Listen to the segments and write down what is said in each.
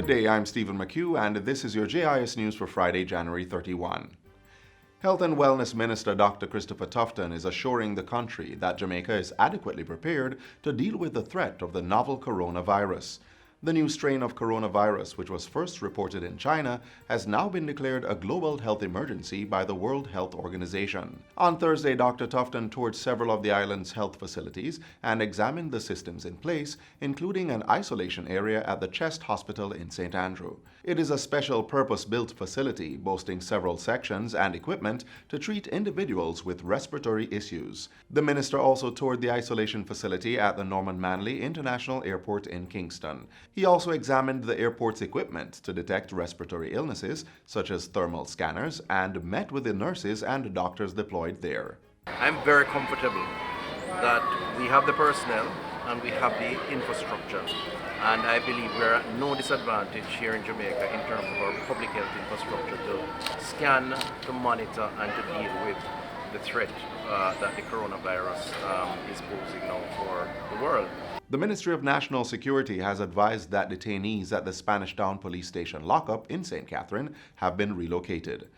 Good day, I'm Stephen McHugh, and this is your JIS News for Friday, January 31. Health and Wellness Minister Dr. Christopher Tufton is assuring the country that Jamaica is adequately prepared to deal with the threat of the novel coronavirus. The new strain of coronavirus, which was first reported in China, has now been declared a global health emergency by the World Health Organization. On Thursday, Dr. Tufton toured several of the island's health facilities and examined the systems in place, including an isolation area at the Chest Hospital in St. Andrew. It is a special purpose-built facility boasting several sections and equipment to treat individuals with respiratory issues. The minister also toured the isolation facility at the Norman Manley International Airport in Kingston. He also examined the airport's equipment to detect respiratory illnesses, such as thermal scanners, and met with the nurses and doctors deployed there. I'm very comfortable that we have the personnel and we have the infrastructure. And I believe we're at no disadvantage here in Jamaica in terms of our public health infrastructure to scan, to monitor, and to deal with the threat that the coronavirus is posing now for the world. The Ministry of National Security has advised that detainees at the Spanish Town Police Station lockup in St. Catherine have been relocated.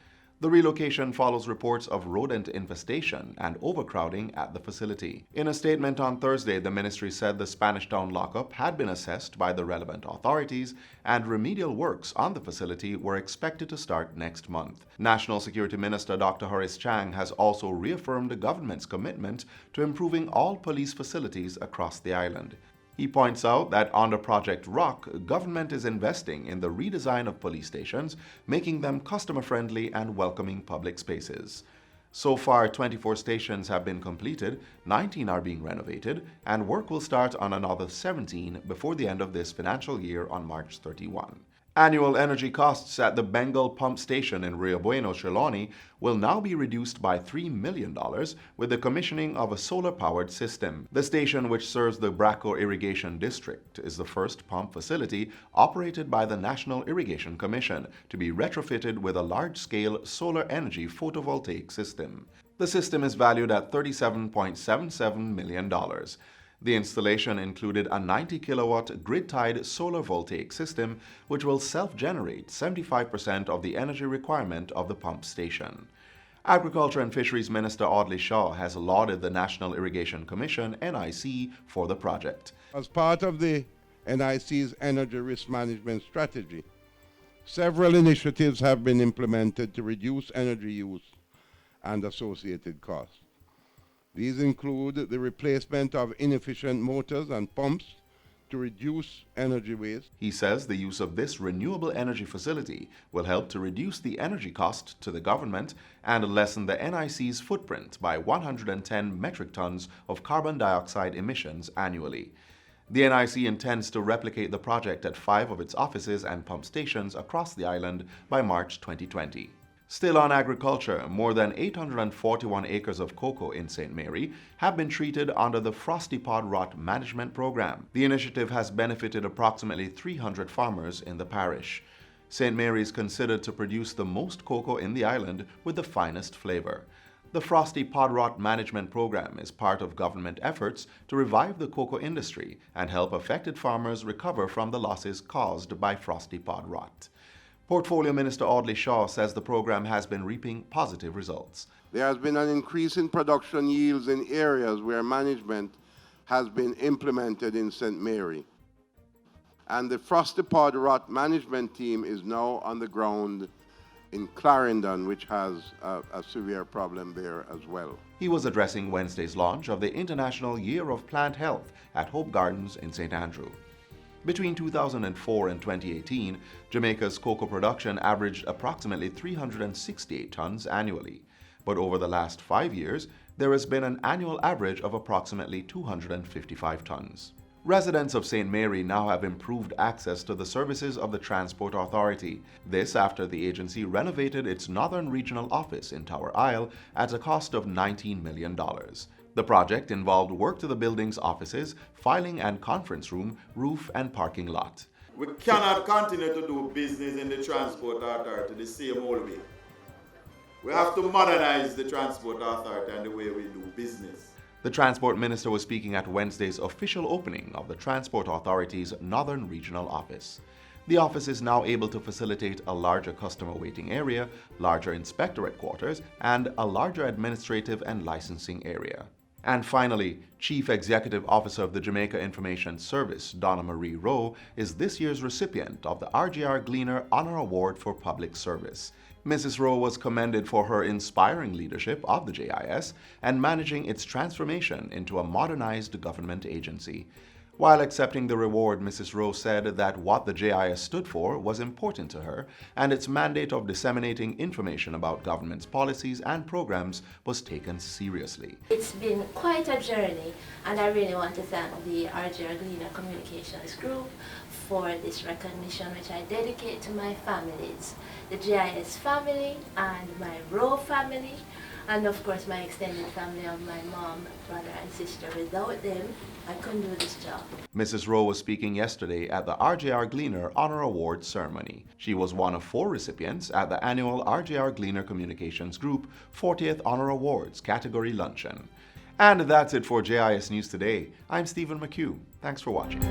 The relocation follows reports of rodent infestation and overcrowding at the facility. In a statement on Thursday, the ministry said the Spanish Town lockup had been assessed by the relevant authorities and remedial works on the facility were expected to start next month. National Security Minister Dr. Horace Chang has also reaffirmed the government's commitment to improving all police facilities across the island. He points out that under Project Rock, government is investing in the redesign of police stations, making them customer-friendly and welcoming public spaces. So far, 24 stations have been completed, 19 are being renovated, and work will start on another 17 before the end of this financial year on March 31. Annual energy costs at the Bengal pump station in Rio Bueno, Trelawney will now be reduced by $3 million with the commissioning of a solar-powered system. The station, which serves the Braco Irrigation District, is the first pump facility operated by the National Irrigation Commission to be retrofitted with a large-scale solar energy photovoltaic system. The system is valued at $37.77 million. The installation included a 90-kilowatt grid-tied solar voltaic system which will self-generate 75% of the energy requirement of the pump station. Agriculture and Fisheries Minister Audley Shaw has lauded the National Irrigation Commission, NIC, for the project. As part of the NIC's energy risk management strategy, several initiatives have been implemented to reduce energy use and associated costs. These include the replacement of inefficient motors and pumps to reduce energy waste. He says the use of this renewable energy facility will help to reduce the energy cost to the government and lessen the NIC's footprint by 110 metric tons of carbon dioxide emissions annually. The NIC intends to replicate the project at 5 of its offices and pump stations across the island by March 2020. Still on agriculture, more than 841 acres of cocoa in St. Mary have been treated under the Frosty Pod Rot Management Program. The initiative has benefited approximately 300 farmers in the parish. St. Mary is considered to produce the most cocoa in the island with the finest flavor. The Frosty Pod Rot Management Program is part of government efforts to revive the cocoa industry and help affected farmers recover from the losses caused by frosty pod rot. Portfolio Minister Audley Shaw says the program has been reaping positive results. There has been an increase in production yields in areas where management has been implemented in St. Mary. And the Frosty Pod Rot Management team is now on the ground in Clarendon, which has a severe problem there as well. He was addressing Wednesday's launch of the International Year of Plant Health at Hope Gardens in St. Andrew. Between 2004 and 2018, Jamaica's cocoa production averaged approximately 368 tons annually. But over the last 5 years, there has been an annual average of approximately 255 tons. Residents of St. Mary now have improved access to the services of the Transport Authority. This after the agency renovated its Northern Regional Office in Tower Isle at a cost of $19 million. The project involved work to the building's offices, filing and conference room, roof, and parking lot. We cannot continue to do business in the Transport Authority the same old way. We have to modernize the Transport Authority and the way we do business. The Transport Minister was speaking at Wednesday's official opening of the Transport Authority's Northern Regional Office. The office is now able to facilitate a larger customer waiting area, larger inspectorate quarters, and a larger administrative and licensing area. And finally, Chief Executive Officer of the Jamaica Information Service, Donna Marie Rowe, is this year's recipient of the RJR Gleaner Honor Award for Public Service. Mrs. Rowe was commended for her inspiring leadership of the JIS and managing its transformation into a modernized government agency. While accepting the reward, Mrs. Rowe said that what the JIS stood for was important to her, and its mandate of disseminating information about government's policies and programs was taken seriously. It's been quite a journey, and I really want to thank the RJR Gleaner Communications Group for this recognition, which I dedicate to my families, the JIS family and my Rowe family, and of course my extended family of my mom, brother and sister. Without them, I couldn't do this job. Mrs. Rowe was speaking yesterday at the RJR Gleaner Honor Award ceremony. She was one of 4 recipients at the annual RJR Gleaner Communications Group 40th Honor Awards category luncheon. And that's it for JIS News Today. I'm Stephen McHugh. Thanks for watching.